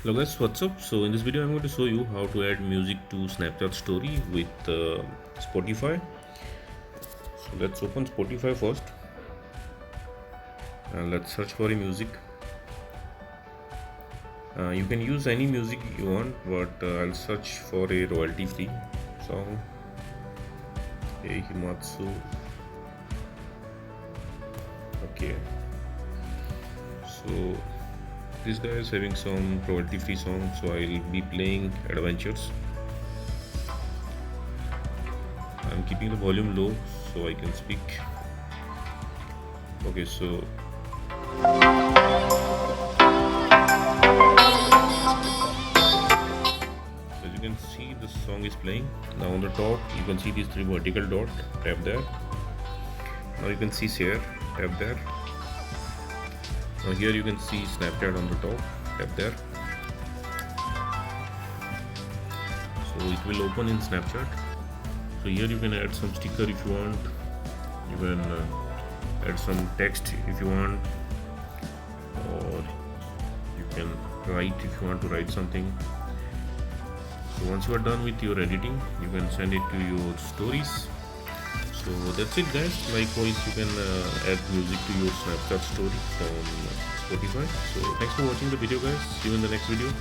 Hello guys, what's up? So in this video I'm going to show you how to add music to Snapchat story with Spotify. So let's open Spotify first and let's search for a music. You can use any music you want, but I'll search for a royalty free song. A Himatsu. Okay, so this guy is having some royalty free song, so I'll be playing Adventures. I'm keeping the volume low so I can speak. Okay, so as you can see, the song is playing. Now on the top you can see these three vertical dots. Tap there. Now you can see share. Tap there. Now here you can see Snapchat on the top. Tap there. So it will open in Snapchat. So here you can add some sticker if you want. You can add some text if you want, or you can write if you want to write something. So once you are done with your editing, you can send it to your stories. So that's it guys. Likewise you can add music to your Snapchat story from Spotify. So thanks for watching the video guys. See you in the next video.